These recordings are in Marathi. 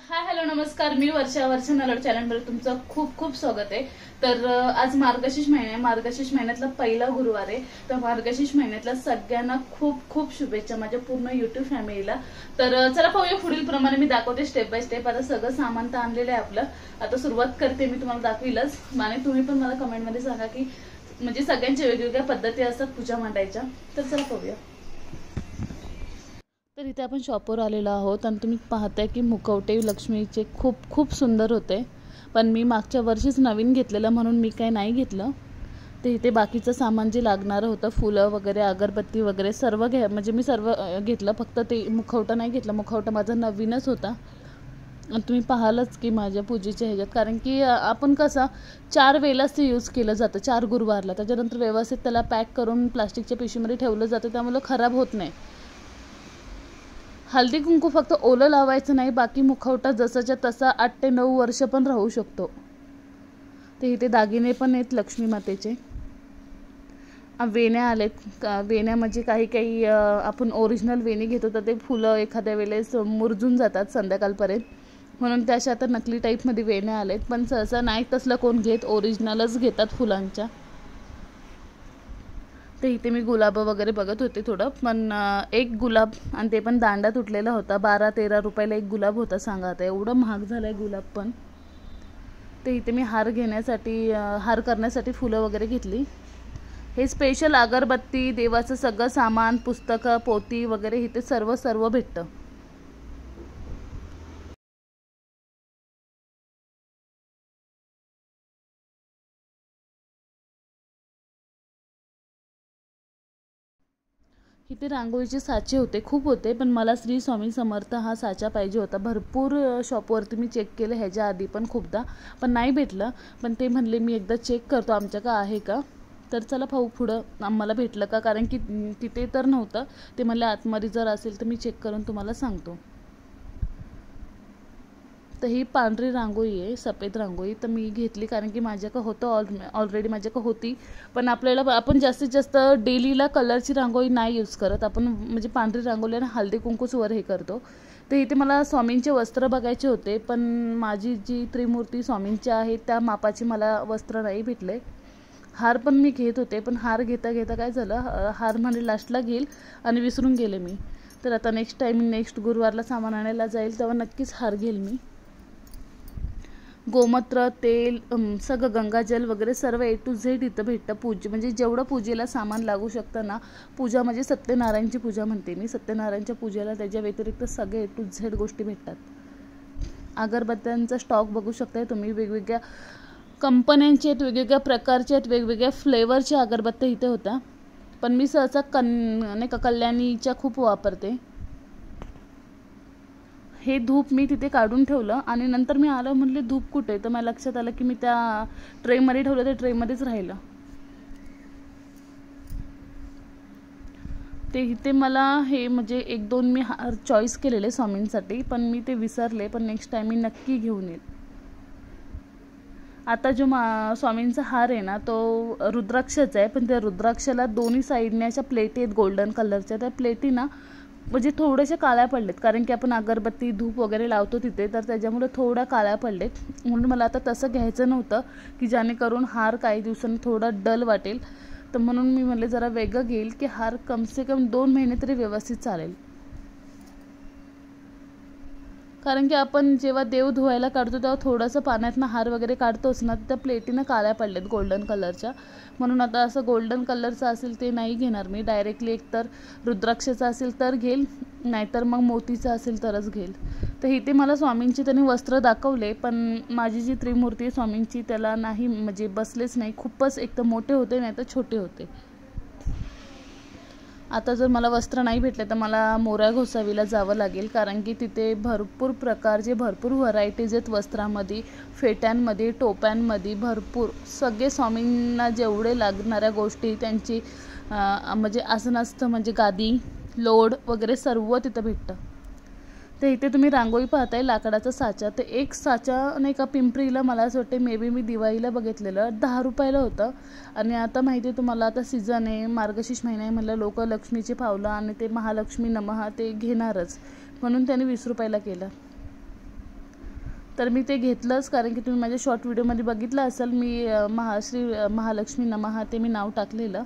हाय हॅलो नमस्कार, मी वर्षा नलड चॅनलवर तुमचं खूप खूप स्वागत आहे। तर आज मार्गशीर्ष महिना आहे। मार्गशीर्ष महिन्यातला पहिला गुरुवार आहे। तर मार्गशीर्ष महिन्यातल्या सगळ्यांना खूप खूप शुभेच्छा माझ्या पूर्ण युट्यूब फॅमिलीला। तर चला पाहूया पुढील प्रमाणे मी दाखवते स्टेप बाय स्टेप। आता सगळं सामान तर आणलेलं आहे आपलं, आता सुरुवात करते मी, तुम्हाला दाखविलच आणि तुम्ही पण मला कमेंट मध्ये सांगा की म्हणजे सगळ्यांच्या वेगवेगळ्या पद्धती असतात पूजा मांडायच्या। तर चला पाहूया। तर इथे आपण शॉपवर आलेलो आहोत आणि तुम्ही पाहताय की मुखवटे लक्ष्मीचे खूप खूप सुंदर होते, पण मी मागच्या वर्षीच नवीन घेतलेलं म्हणून मी काही नाही घेतलं। ते इथे बाकीचं सामान जे लागणार होतं, फुलं वगैरे अगरबत्ती वगैरे सर्व म्हणजे मी सर्व घेतलं, फक्त ते मुखवटा नाही घेतला। मुखवटा माझा नवीनच होता आणि तुम्ही पाहालच की माझ्या पूजेच्या ह्याच्यात, कारण की आपण कसं 4 वेळेलाच ते यूज केलं जातं, 4 गुरुवारला। त्याच्यानंतर व्यवस्थित त्याला पॅक करून प्लास्टिकच्या पिशवीमध्ये ठेवलं जातं, त्यामुळे खराब होत नाही। हळदी कुंकू फक्त ओलं लावायचं नाही, बाकी मुखवटा जसाच्या तसा 8 ते 9 वर्ष पण राहू शकतो। ते इथे दागिने पण आहेत लक्ष्मी मातेचे। वेण्या आलेत, वेण्या म्हणजे काही आपण ओरिजिनल वेणी घेतो तर ते फुलं एखाद्या वेळेस मुरजून जातात संध्याकाळपर्यंत, म्हणून त्याच्या आता नकली टाईपमध्ये वेण्या आलेत। पण सहसा नाही तसलं कोण घेत, ओरिजिनलच घेतात फुलांच्या। ते इथे मी गुलाब वगैरे बघत होते थोडं, पण एक गुलाब आणि ते पण दांडा तुटलेला होता, 12-13 रुपयाला एक गुलाब होता। सांगा आता एवढं महाग झालंय गुलाब पण। ते इथे मी हार घेण्यासाठी हार करण्यासाठी फुलं वगैरे घेतली। हे स्पेशल अगरबत्ती, देवाचं सगळं सामान, पुस्तकं, पोती वगैरे इथे सर्व भेटतं। इथे रांगोळीचे साचे होते, खूप होते, पण मला श्री स्वामी समर्थ हा साचा पाहिजे होता। भरपूर शॉपवरती मी चेक केलं ह्याच्या आधी पण खूपदा, पण नाही भेटलं। पण ते म्हणले मी एकदा चेक करतो आमच्या का आहे का। तर चला पाहू पुढं आम्हाला भेटलं का, कारण की तिथे तर नव्हतं। ते म्हणले आतमध्ये जर असेल तर मी चेक करून तुम्हाला सांगतो। तर ही पांढरी रांगोळी आहे, सफेद रांगोळी, तर मी घेतली कारण की माझ्याकडे होतं ऑलरेडी, माझ्याकडे होती। पण आपण जास्तीत जास्त डेलीला कलरची रांगोळी नाही यूज करत आपण, म्हणजे पांढरी रांगोळी आणि हळदी कुंकूसवर हे करतो। तर इथे मला स्वामींचे वस्त्र बघायचे होते, पण माझी जी त्रिमूर्ती स्वामींची आहे त्या मापाची मला वस्त्र नाही भेटले। हार पण मी घेत होते, पण हार घेता घेता काय झालं, हार म्हणजे लास्टला घेईल आणि विसरून गेले मी। तर आता नेक्स्ट टाईम नेक्स्ट गुरुवारला सामान आणायला जाईल तेव्हा नक्कीच हार घेईल मी। गोमूत्र, तेल, सगळं गंगाजल वगैरे सर्व A to Z इथं भेटतं। म्हणजे जेवढं पूजेला सामान लागू शकतं ना, पूजा म्हणजे सत्यनारायणची पूजा म्हणते मी, सत्यनारायणच्या पूजेला त्याच्या व्यतिरिक्त सगळे A to Z गोष्टी भेटतात। अगरबत्त्यांचा स्टॉक बघू शकताय तुम्ही, वेगवेगळ्या कंपन्यांचे आहेत, वेगवेगळ्या प्रकारचे आहेत, वेगवेगळ्या फ्लेवरच्या अगरबत्त्या इथे होत्या। पण मी सहसा नाही का कल्याणीच्या खूप वापरते। हे धूप मी तिथे काढून ठेवलं आणि नंतर मी आलं, म्हणले धूप कुठे, तर मला लक्षात आलं की मी त्या ट्रेमध्ये ठेवलं, ते ट्रेमध्येच राहिलं। ते इथे मला हे म्हणजे 1-2 मी हार चॉईस केलेले स्वामींसाठी, पण मी ते विसरले, पण नेक्स्ट टाइम मी नक्की घेऊन येईल। आता जो स्वामींचा हार आहे ना तो रुद्राक्षाचा आहे, पण त्या रुद्राक्षाला दोन्ही साईडने अशा प्लेटी आहेत गोल्डन कलरच्या, त्या प्लेटी ना म्हणजे थोड्याशा काळ्या पडलेत, कारण की आपण अगरबत्ती धूप वगैरे लावतो तिथे, तर त्याच्यामुळे थोड्या काळ्या पडलेत। म्हणून मला आता तसं घ्यायचं नव्हतं की जेणेकरून हार काही दिवसांनी थोडा डल वाटेल, तर म्हणून मी म्हणले जरा वेगळं घेईल की हार कमसे कम 2 महिने तरी व्यवस्थित चालेल। कारण की आपण जेव्हा देव धुवायला काढतो तेव्हा थोडंसं पाण्यातनं हार वगैरे काढतोच ना, त्या प्लेटीनं काळ्या पडलेत गोल्डन कलरच्या, म्हणून आता असं गोल्डन कलरचं असेल ते नाही घेणार मी, डायरेक्टली एक तर रुद्राक्षाचं असेल तर घेईल, नाहीतर मग मोतीचं असेल तरच घेईल। तर इथे मला स्वामींची त्यांनी वस्त्र दाखवले, पण माझी जी त्रिमूर्ती आहे स्वामींची त्याला नाही म्हणजे बसलेच नाही, खूपच एक तर मोठे होते नाही तर छोटे होते। आता जर मला वस्त्र नाही भेटले तर मला मोऱ्या घोसावीला जावं लागेल, कारण की तिथे भरपूर प्रकारचे भरपूर व्हरायटीज आहेत वस्त्रामध्ये, फेट्यांमध्ये, टोप्यांमध्ये, भरपूर सगळे स्वामींना जेवढे लागणाऱ्या गोष्टी त्यांची म्हणजे असं नसतं, म्हणजे गादी, लोड वगैरे सर्व तिथं भेटतं। तर इथे तुम्ही रांगोळी पाहताय लाकडाचा साचा, तर एक साचा नाही का पिंपरीला मला असं वाटतं मे बी मी दिवाळीला बघितलेलं 10 रुपयाला होतं। आणि आता माहिती आहे तुम्हाला आता सीझन आहे, मार्गशीर्ष महिना आहे, म्हणलं लोक लक्ष्मीचे पावलं आणि ते महालक्ष्मी नमः ते घेणारच, म्हणून त्याने 20 रुपयाला केलं। तर मी ते घेतलंच, कारण की तुम्ही माझ्या शॉर्ट व्हिडिओमध्ये बघितलं असेल, मी श्री महालक्ष्मी नमः ते मी नाव टाकलेलं.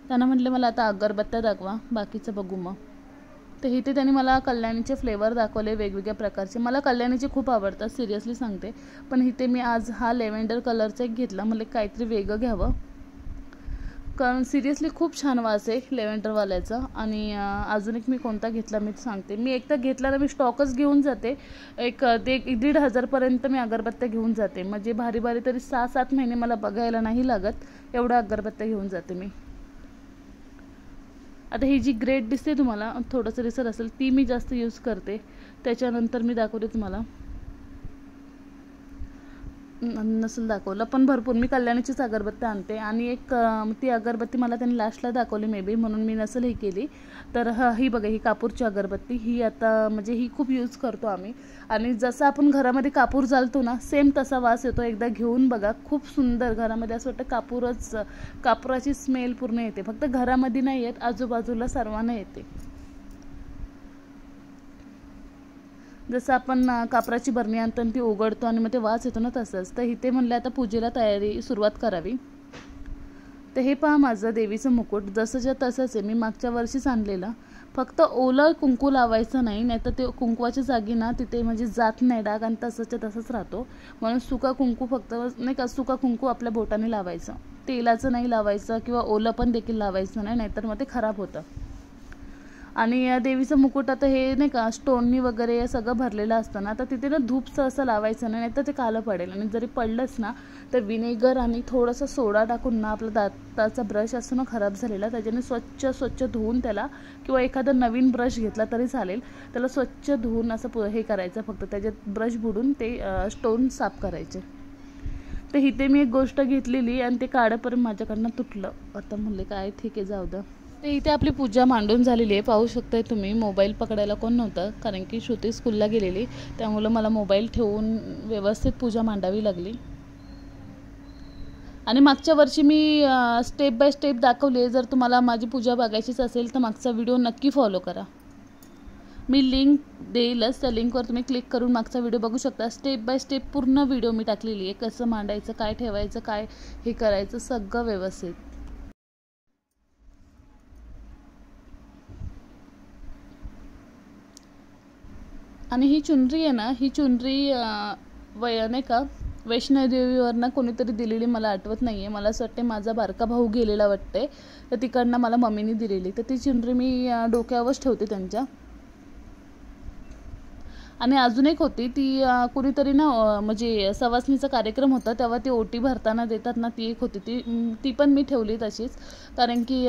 त्यांना म्हटले मला आता अगरबत्त्या दाखवा, बाकीचं बघू मग. तर इथे त्यांनी मला कल्याणीचे फ्लेवर दाखवले वेगवेगळ्या प्रकारचे. मला कल्याणीचे खूप आवडतात, सिरियसली सांगते. पण इथे मी आज हा लेव्हेंडर कलरचा एक घेतला, म्हणजे काहीतरी वेगळं घ्यावं, कारण सिरियसली खूप छान वास आहे लेव्हेंडरवाल्याचा. आणि अजून एक मी कोणता घेतला मी सांगते. मी एकदा घेतला तर मी स्टॉकच घेऊन जाते, एक 1,500-1,500पर्यंत मी अगरबत्त्या घेऊन जाते. म्हणजे भारी भारी तरी 6-7 महिने मला बघायला नाही लागत, एवढ्या अगरबत्त्या घेऊन जाते मी. आता ही जी ग्रेट दिसते तुम्हाला, थोडंसं दिसत असेल, ती मी जास्त यूज करते. त्याच्यानंतर मी दाखवते तुम्हाला, नसेल दाखवलं पण भरपूर मी कल्याणीचीच अगरबत्ती आणते. आणि एक ती अगरबत्ती मला त्यांनी लास्टला दाखवली मे बी, म्हणून मी नसेल ही केली. तर ही बघा, ही कापूरची अगरबत्ती, ही आता म्हणजे ही खूप यूज करतो आम्ही. आणि जसं आपण घरामध्ये कापूर जाळतो ना, सेम तसा वास येतो. एकदा घेऊन बघा, खूप सुंदर. घरामध्ये असं वाटतं कापुराची स्मेल पूर्ण येते. फक्त घरामध्ये नाही येत, आजूबाजूला सर्वांना येते. जसं आपण कापराची बरणी आणतो आणि ती उघडतो आणि मग ते वास येतो ना, तसंच. तर इथे म्हणलं आता पूजेला सुरुवात करावी. तर हे पहा माझं देवीचं मुकुट, जसंच्या तसंच आहे. मी मागच्या वर्षीच आणलेलं. फक्त ओलं कुंकू लावायचं नाही, नाहीतर ते कुंकवाच्या जागी ना तिथे म्हणजे जात नाही डाग, आणि तसंच्या तसंच राहतो. म्हणून सुका कुंकू फक्त नाही का, सुका कुंकू आपल्या बोटाने लावायचं, तेलाचं नाही लावायचं, किंवा ओलं पण देखील लावायचं नाही, नाहीतर मग ते खराब होतं. आणि देवीचं मुकुट आता हे नाही का स्टोननी वगैरे सगळं भरलेलं असतं ना, तर तिथे ना धूपचं असं लावायचं नाही, तर ते काळं पडेल. आणि जरी पडलंच ना, तर विनेगर आणि थोडंसं सोडा टाकून ना, आपला दाताचा ब्रश असतो ना खराब झालेला, त्याच्याने स्वच्छ धुवून त्याला, किंवा एखादा नवीन ब्रश घेतला तरी चालेल, त्याला स्वच्छ धुवून असं हे करायचं, फक्त त्याच्यात ब्रश बुडून ते स्टोन साफ करायचे. तर इथे मी एक गोष्ट घेतलेली आणि ते काढेपर्यंत माझ्याकडनं तुटलं. आता म्हणले काय, ठीक आहे, जाऊ द्या. तर इथे आपली पूजा मांडून झालेली आहे, पाहू शकताय तुम्ही. मोबाईल पकडायला कोण नव्हतं, कारण की श्रुती स्कूलला गेलेली, त्यामुळं मला मोबाईल ठेवून व्यवस्थित पूजा मांडावी लागली. आणि मागच्या वर्षी मी स्टेप बाय स्टेप दाखवले. जर तुम्हाला माझी पूजा बघायचीच असेल तर मागचा व्हिडिओ नक्की फॉलो करा. मी लिंक देईलच, त्या लिंकवर तुम्ही क्लिक करून मागचा व्हिडिओ बघू शकता. स्टेप बाय स्टेप पूर्ण व्हिडिओ मी टाकलेली आहे, कसं मांडायचं, काय ठेवायचं, काय हे करायचं, सगळं व्यवस्थित. आणि ही चुनरी आहे ना, ही चुनरी नाही का वैष्णोदेवीवरनं कोणीतरी दिलेली, मला आठवत नाही आहे. मला असं वाटते माझा बारका भाऊ गेलेला वाटते, तर तिकडनं मला मम्मीने दिलेली. तर ती चुनरी मी डोक्यावरच ठेवते त्यांच्या. आणि अजून एक होती ती, कुणीतरी ना म्हणजे सवासणीचा कार्यक्रम होता, तेव्हा ती ओटी भरताना देतात ना, ती एक होती, ती पण मी ठेवली तशीच. कारण की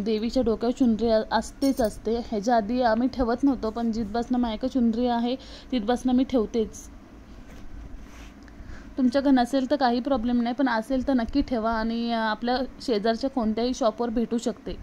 देवीच्या डोक्यावर चुनरी असते. ह्याच्या आधी आम्ही ठेवत नव्हतो, पण जिथपासनं माझ्याकडे चुनरी आहे तिथपासनं मी ठेवतेच. तुमच्याकडे नसेल तर काही प्रॉब्लेम नाही, पण असेल तर नक्की ठेवा. आणि आपल्या शेजारच्या कोणत्याही शॉपवर भेटू शकते.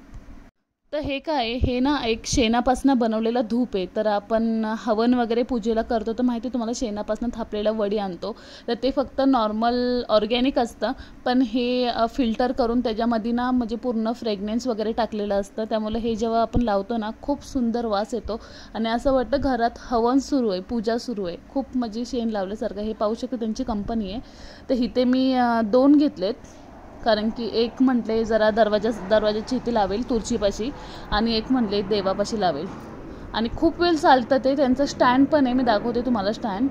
तर हे काय, हे ना एक शेणापासून बनवलेला धूप आहे. तर आपण हवन वगैरे पूजेला करतो तर माहिती तुम्हाला, शेणापासून थापलेला वडी आणतो. तर ते फक्त नॉर्मल ऑर्गॅनिक असतं, पण हे फिल्टर करून त्याच्यामध्ये ना म्हणजे पूर्ण फ्रेग्रन्स वगैरे टाकलेलं असतं. त्यामुळे हे जेव्हा आपण लावतो ना, खूप सुंदर वास येतो आणि असं वाटतं घरात हवन सुरू आहे, पूजा सुरू आहे. खूप म्हणजे शेण लावल्यासारखं. हे पाहू शकतो, त्यांची कंपनी आहे. तर इथे मी 2 घेतलेत, कारण की एक म्हटले जरा दरवाजाची इथे लावेल तुळशीपाशी, आणि एक म्हटले देवापाशी लावेल. आणि खूप वेळ चालतं ते. त्यांचं स्टँड पण आहे, मी दाखवते तुम्हाला स्टँड.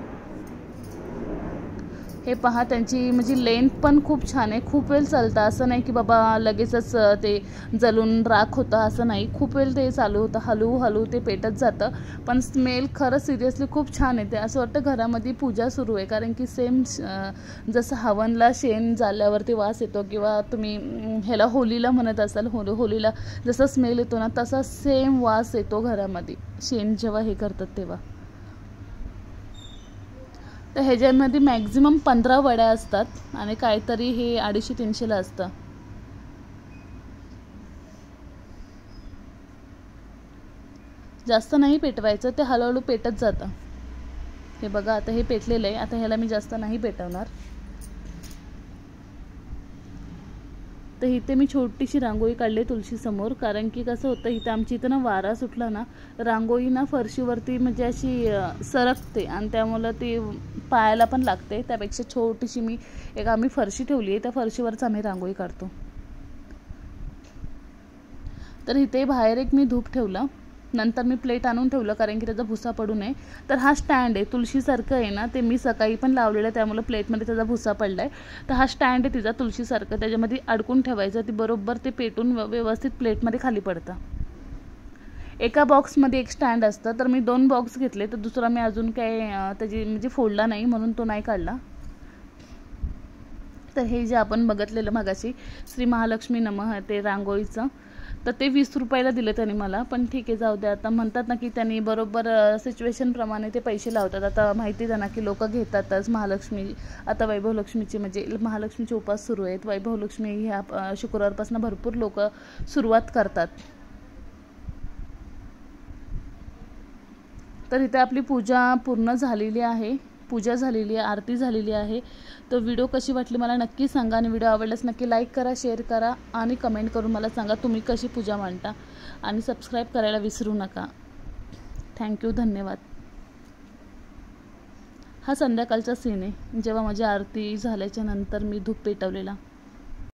हे पहा, त्यांची म्हणजे लेंथ पण खूप छान आहे. खूप वेळ चालतं, असं नाही की बाबा लगेचच ते जलून राख होतं, असं नाही. खूप वेळ ते चालू होतं, हळूहळू ते पेटत जातं. पण स्मेल खरंच सिरियसली खूप छान येते. असं वाटतं घरामध्ये पूजा सुरू आहे, कारण की सेम जसं हवनला शेण जाळल्यावरती वास येतो, किंवा तुम्ही ह्याला होलीला म्हणत असाल, होलीला जसा स्मेल येतो ना, तसा सेम वास येतो घरामध्ये शेण जेव्हा हे करतात तेव्हा. तर ह्याच्यामध्ये मॅक्झिमम 15 वड्या असतात आणि काहीतरी हे 250-300ला असतं. जास्त नाही पेटवायचं, ते हळूहळू पेटत जातं. हे बघा, आता हे पेटलेलं आहे. आता ह्याला मी जास्त नाही पेटवणार. तर इथे मी छोटीशी रांगोळी काढली तुळशीसमोर, कारण की कसं होतं इथं आमची इथं ना वारा सुटला ना रांगोळी ना फरशीवरती म्हणजे अशी सरकते आणि त्यामुळं ती पायाला पण लागते. त्यापेक्षा छोटीशी मी आम्ही फरशी ठेवली आहे, त्या फरशीवरच आम्ही रांगोळी काढतो. तर इथे बाहेर एक मी धूप ठेवलं, नंतर मी प्लेट आणून ठेवलं कारण की त्याचा भुसा पडू नये. तर हा स्टँड आहे तुळशीसारखं आहे ना, ते मी सकाळी पण लावलेलं, त्यामुळे प्लेटमध्ये त्याचा भुसा पडला आहे. तर हा स्टँड आहे तिचा तुळशीसारखं, त्याच्यामध्ये अडकून ठेवायचं, ती बरोबर ते पेटून व्यवस्थित प्लेटमध्ये खाली पडतं. एका बॉक्समध्ये एक स्टँड असतं, तर मी 2 बॉक्स घेतले, तर दुसरा मी अजून काय त्याची म्हणजे फोडला नाही म्हणून तो नाही काढला. तर हे जे आपण बघितलेलं मगाशी श्री महालक्ष्मी नमः ते रांगोळीचं, तर ते 20 रुपयाला दिलं त्याने मला. पण ठीक आहे, जाऊ द्या. आता म्हणतात ना की त्यांनी बरोबर सिच्युएशनप्रमाणे ते पैसे लावतात. आता माहिती आहे ना की लोक घेतातच. महालक्ष्मी आता वैभवलक्ष्मीची म्हणजे महालक्ष्मीचे उपास सुरू आहेत. वैभवलक्ष्मी ह्या शुक्रवारपासून भरपूर लोक सुरुवात करतात. तर इथे आपली पूजा पूर्ण झालेली आहे, पूजा झालेली आहे, आरती झालेली आहे. तर व्हिडिओ कशी वाटली मला नक्की सांगा, आणि व्हिडिओ आवडल्यास नक्की लाईक करा, शेअर करा आणि कमेंट करून मला सांगा तुम्ही कशी पूजा मांडता, आणि सबस्क्राईब करायला विसरू नका. थँक्यू, धन्यवाद. हा संध्याकाळचा सीन आहे, जेव्हा माझी आरती झाल्याच्या नंतर मी धूप पेटवलेला.